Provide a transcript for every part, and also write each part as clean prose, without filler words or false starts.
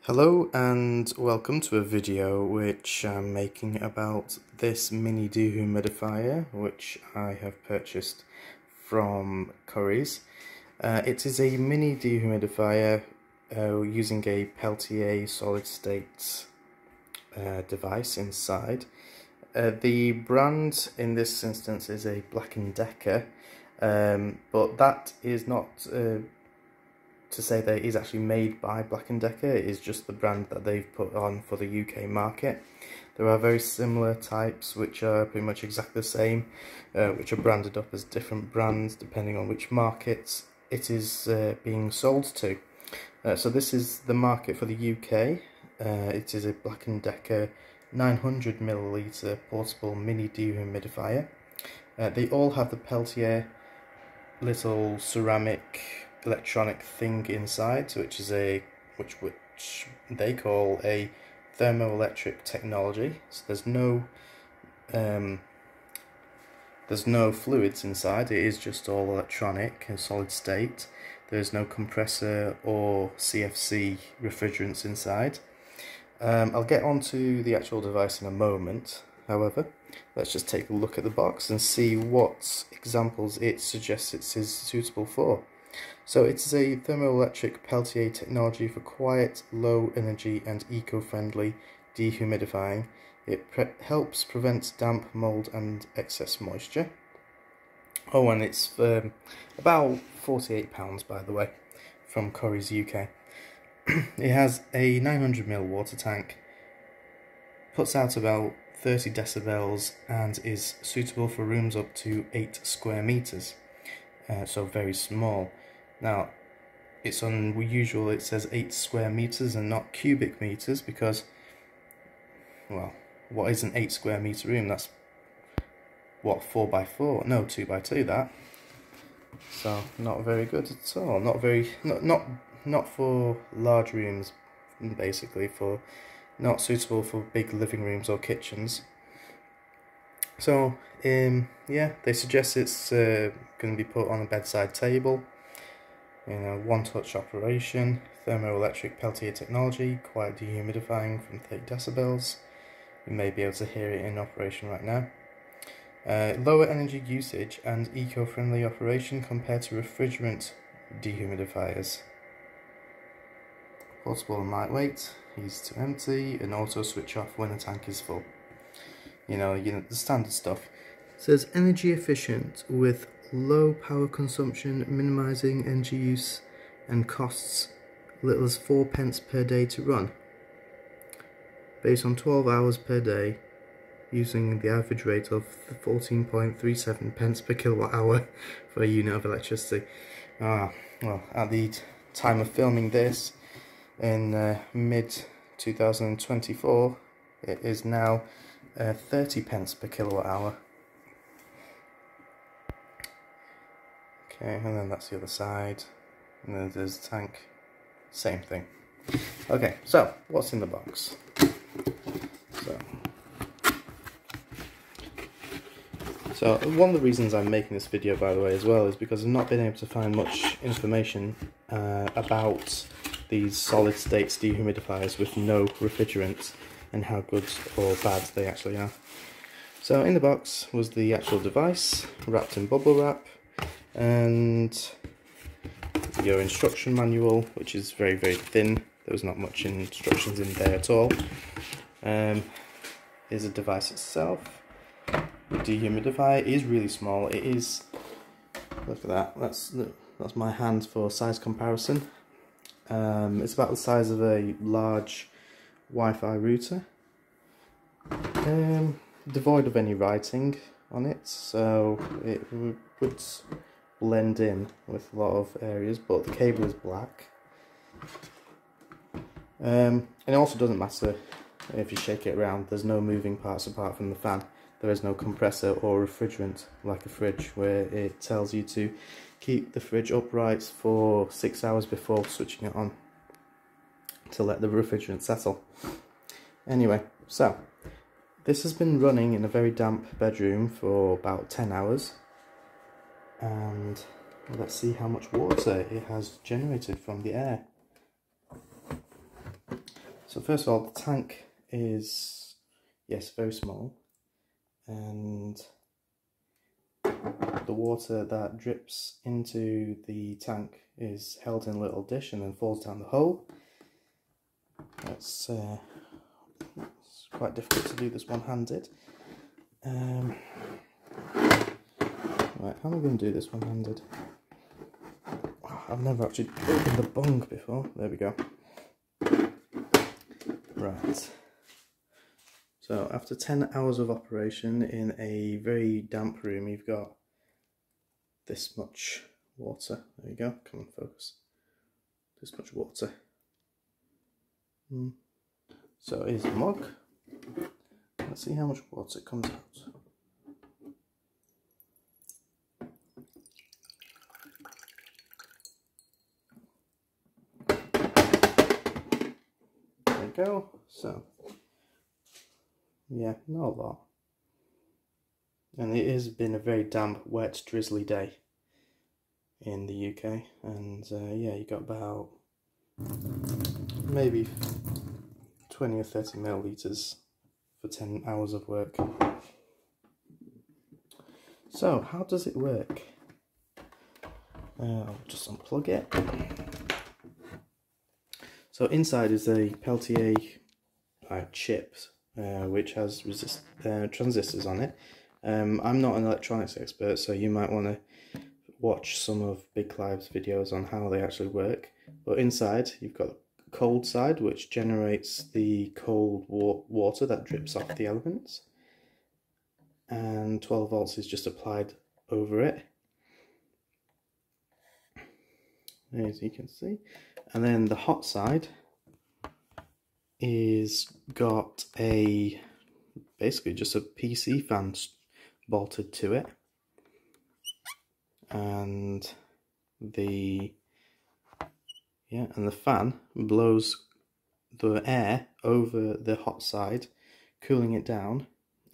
Hello and welcome to a video which I'm making about this mini dehumidifier which I have purchased from Currys. It is a mini dehumidifier using a Peltier solid state device inside. The brand in this instance is a Black & Decker, but that is not to say that it is actually made by Black & Decker. It is just the brand that they've put on for the UK market. There are very similar types which are pretty much exactly the same, which are branded up as different brands depending on which markets it is being sold to. So this is the market for the UK. It is a Black & Decker 900ml portable mini dehumidifier. They all have the Peltier little ceramic electronic thing inside, which is which they call a thermoelectric technology. So there's no fluids inside. It is just all electronic and solid state. There's no compressor or CFC refrigerants inside. I'll get onto the actual device in a moment. However, let's just take a look at the box and see what examples it suggests it is suitable for. So it is a thermoelectric Peltier technology for quiet, low energy and eco-friendly dehumidifying. It helps prevent damp, mould and excess moisture. Oh, and it's about £48 by the way, from Currys UK. It has a 900ml water tank, puts out about 30 decibels and is suitable for rooms up to 8 square meters, so very small. Now, it's unusual it says 8 square meters and not cubic meters because, well, what is an 8 square meter room? That's, what, 4x4? No, 2x2 that. So, not very good at all. Not for large rooms, basically, not suitable for big living rooms or kitchens. So, yeah, they suggest it's going to be put on a bedside table. One-touch operation, thermoelectric Peltier technology, quiet dehumidifying from 30 decibels. You may be able to hear it in operation right now. Lower energy usage and eco-friendly operation compared to refrigerant dehumidifiers. Portable and lightweight, easy to empty, and auto switch off when the tank is full. You know the standard stuff. It says energy efficient with low power consumption, minimizing energy use and costs little as 4 pence per day to run. Based on 12 hours per day, using the average rate of 14.37 pence per kilowatt hour for a unit of electricity. Well, at the time of filming this, in mid 2024, it is now 30 pence per kilowatt hour. Okay, and then that's the other side, and then there's the tank, same thing. Okay, so what's in the box? So one of the reasons I'm making this video, by the way, as well, is because I've not been able to find much information about these solid state dehumidifiers with no refrigerant and how good or bad they actually are. So in the box was the actual device, wrapped in bubble wrap, and your instruction manual, which is very, very thin. There was not much instructions in there at all. Here's the device itself. The dehumidifier is really small. It is, look at that, that's my hand for size comparison. It's about the size of a large Wi-Fi router. Devoid of any writing on it, so it would blend in with a lot of areas, but the cable is black. And it also doesn't matter if you shake it around, there's no moving parts apart from the fan. There is no compressor or refrigerant like a fridge, where it tells you to keep the fridge upright for 6 hours before switching it on to let the refrigerant settle. Anyway, so this has been running in a very damp bedroom for about 10 hours. And let's see how much water it has generated from the air. So first of all, the tank is, yes, very small, and the water that drips into the tank is held in a little dish and then falls down the hole. It's quite difficult to do this one-handed. Right, how am I going to do this one-handed? Oh, I've never actually opened the bung before. There we go. Right. So after 10 hours of operation in a very damp room, you've got this much water. There you go. Come on, focus. This much water. So here's the mug. Let's see how much water comes out. There we go. So, yeah, not a lot. And it has been a very damp, wet, drizzly day in the UK. And yeah, you got about maybe 20 or 30 millilitres for 10 hours of work. So, how does it work? I'll just unplug it. So inside is a Peltier chip, which has transistors on it. I'm not an electronics expert, so you might want to watch some of Big Clive's videos on how they actually work. But inside you've got the cold side, which generates the cold water that drips off the elements, and 12 volts is just applied over it, as you can see. And then the hot side is got a basically just a PC fan bolted to it, and the fan blows the air over the hot side, cooling it down,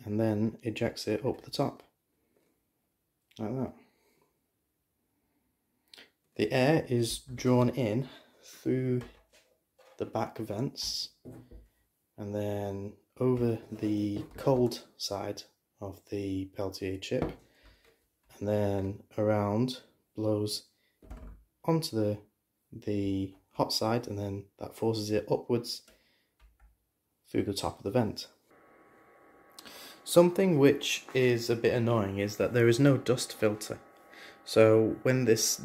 and then ejects it up the top like that. The air is drawn in through the back vents and then over the cold side of the Peltier chip, and then around, blows onto the hot side, and then that forces it upwards through the top of the vent. Something which is a bit annoying is that there is no dust filter. So when this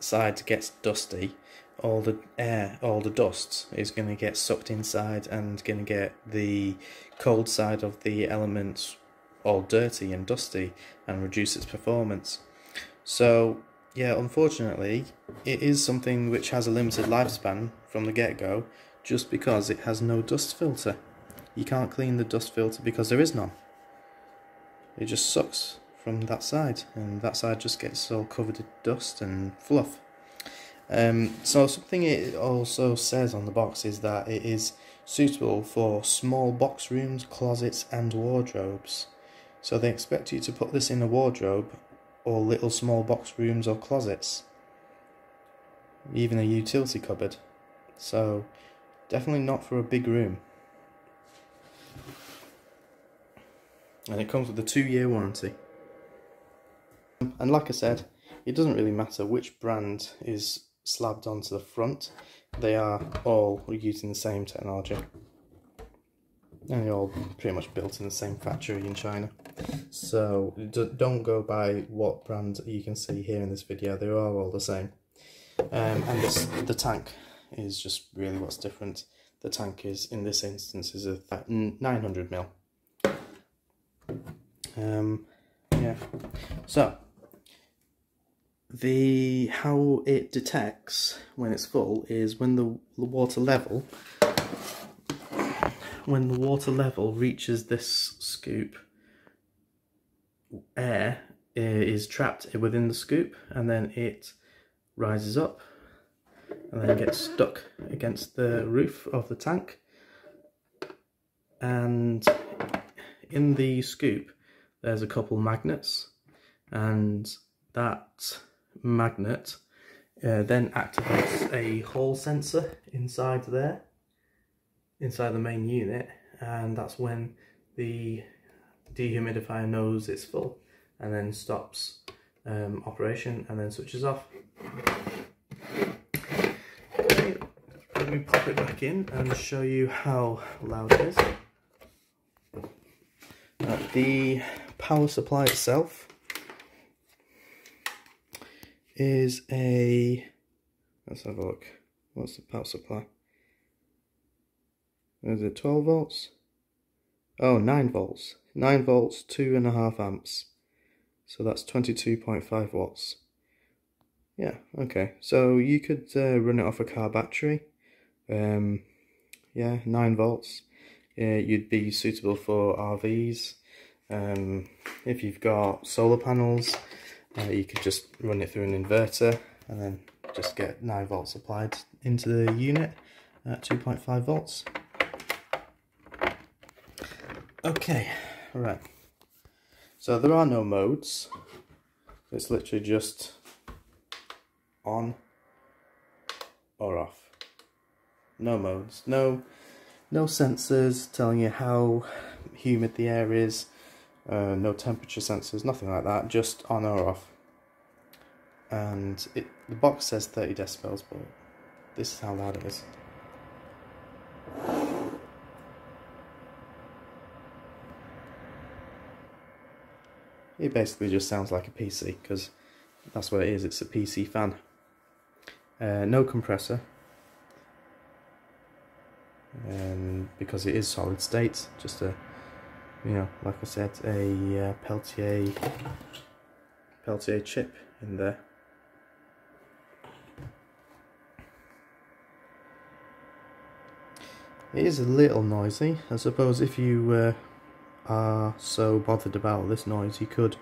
side gets dusty, all the air, all the dust is going to get sucked inside and going to get the cold side of the elements all dirty and dusty and reduce its performance. So yeah, unfortunately it is something which has a limited lifespan from the get-go, just because it has no dust filter. You can't clean the dust filter because there is none. It just sucks from that side, and that side just gets all covered in dust and fluff. So something it also says on the box is that it is suitable for small box rooms, closets and wardrobes. So they expect you to put this in a wardrobe or little small box rooms or closets, even a utility cupboard. So definitely not for a big room. And it comes with a 2-year warranty. And like I said, it doesn't really matter which brand is slabbed onto the front. They are all using the same technology, and they're all pretty much built in the same factory in China. So don't go by what brand you can see here in this video. They are all the same. And the tank is just really what's different. The tank is, in this instance, is a 900 ml. Yeah. So how it detects when it's full is when the water level reaches this scoop, air is trapped within the scoop, and then it rises up and then gets stuck against the roof of the tank. And in the scoop there's a couple magnets, and that magnet then activates a hall sensor inside there, inside the main unit, and that's when the dehumidifier knows it's full and then stops operation and then switches off. Okay, let me pop it back in and show you how loud it is. The power supply itself is a, let's have a look, what's the power supply? Is it 12 volts? Oh, 9 volts. 9 volts, 2.5 amps. So that's 22.5 watts. Yeah, okay. So you could run it off a car battery. Yeah, 9 volts. You'd be suitable for RVs. If you've got solar panels, you could just run it through an inverter and then just get 9 volts applied into the unit at 2.5 volts. Okay, right. So there are no modes. It's literally just on or off. No modes. No sensors telling you how humid the air is. No temperature sensors, nothing like that. Just on or off. And the box says 30 decibels, but this is how loud it is. It basically just sounds like a PC, because that's what it is, it's a PC fan. No compressor, because it is solid state, just a, you know, like I said, a Peltier chip in there. It is a little noisy. I suppose if you are so bothered about this noise, you could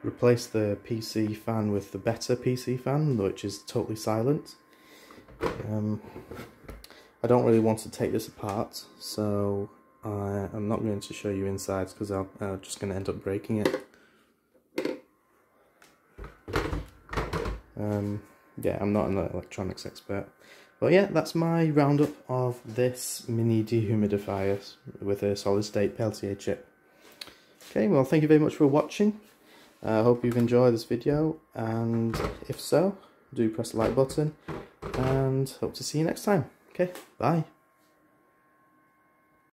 replace the PC fan with the better PC fan, which is totally silent. I don't really want to take this apart, so I'm not going to show you insides because I'm just going to end up breaking it. Yeah, I'm not an electronics expert. But yeah, that's my roundup of this mini dehumidifier with a solid state Peltier chip. Okay, well, thank you very much for watching. I hope you've enjoyed this video, and if so, do press the like button, and hope to see you next time. Okay, bye.